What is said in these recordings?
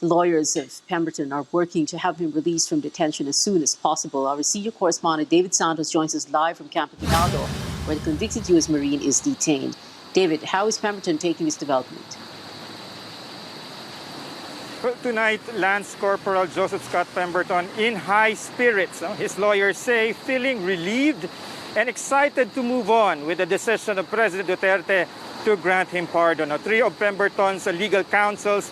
lawyers of Pemberton are working to have him released from detention as soon as possible. Our senior correspondent David Santos joins us live from Camp Aguinaldo, where the convicted U.S. Marine is detained. David, how is Pemberton taking this development? Well, tonight, Lance Corporal Joseph Scott Pemberton in high spirits. His lawyers say feeling relieved and excited to move on with the decision of President Duterte to grant him pardon. Three of Pemberton's legal counsels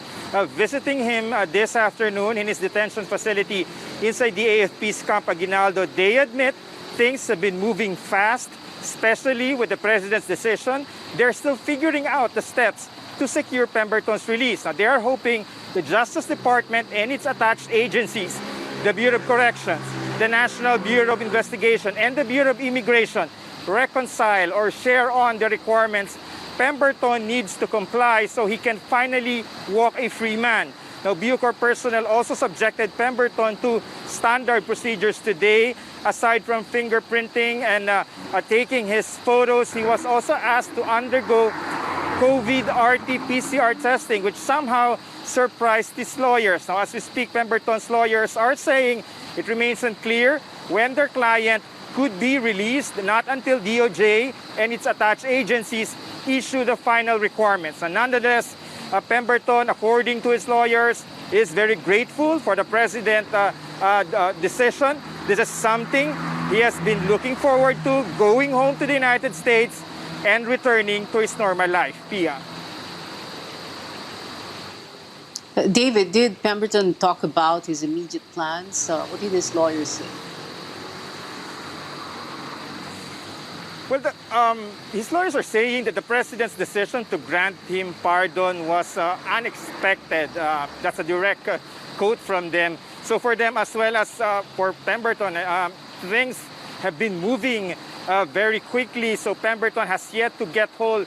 visiting him this afternoon in his detention facility inside the AFP's Camp Aguinaldo. They admit things have been moving fast, especially with the president's decision. They're still figuring out the steps to secure Pemberton's release. Now, they are hoping the Justice Department and its attached agencies, the Bureau of Corrections, the National Bureau of Investigation, and the Bureau of Immigration reconcile or share on the requirements Pemberton needs to comply so he can finally walk a free man. Now, Bucor personnel also subjected Pemberton to standard procedures today. Aside from fingerprinting and taking his photos, he was also asked to undergo COVID RT-PCR testing, which somehow surprised his lawyers. Now, as we speak, Pemberton's lawyers are saying it remains unclear when their client could be released, not until DOJ and its attached agencies issue the final requirements. And nonetheless, Pemberton, according to his lawyers, is very grateful for the president's decision. This is something he has been looking forward to, going home to the United States and returning to his normal life. Pia. David, did Pemberton talk about his immediate plans? What did his lawyers say? Well, his lawyers are saying that the president's decision to grant him pardon was unexpected. That's a direct quote from them. So for them, as well as for Pemberton, things have been moving very quickly. So Pemberton has yet to get hold.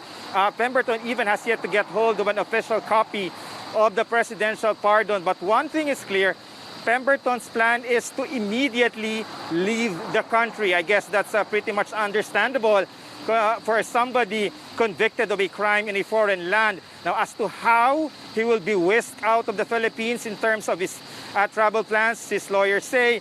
Pemberton even has yet to get hold of an official copy of the presidential pardon. But one thing is clear. Pemberton's plan is to immediately leave the country. I guess that's pretty much understandable for somebody convicted of a crime in a foreign land. Now, as to how he will be whisked out of the Philippines in terms of his travel plans, his lawyers say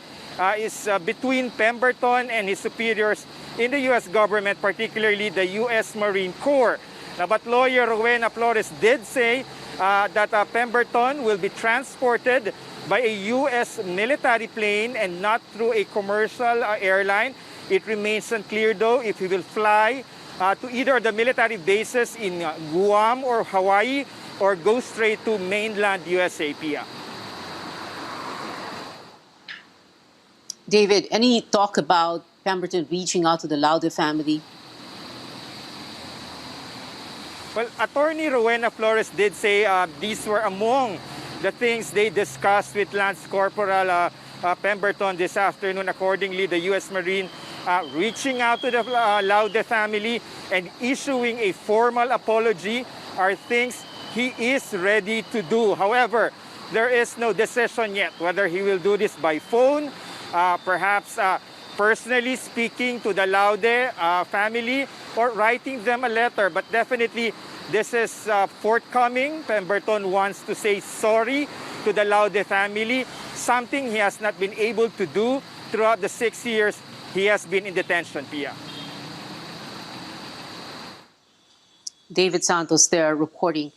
is between Pemberton and his superiors in the U.S. government, particularly the U.S. Marine Corps. Now, but lawyer Rowena Flores did say that Pemberton will be transported by a U.S. military plane and not through a commercial airline. It remains unclear, though, if he will fly to either the military bases in Guam or Hawaii or go straight to mainland USA. Pia. David, any talk about Pemberton reaching out to the Laude family? Well, Attorney Rowena Flores did say these were among the things they discussed with Lance Corporal Pemberton this afternoon. Accordingly, the U.S. Marine reaching out to the Laude family and issuing a formal apology are things he is ready to do. However, there is no decision yet whether he will do this by phone, perhaps personally speaking to the Laude family, or writing them a letter. But definitely, this is forthcoming. Pemberton wants to say sorry to the Laude family, something he has not been able to do throughout the 6 years he has been in detention, Pia. David Santos there reporting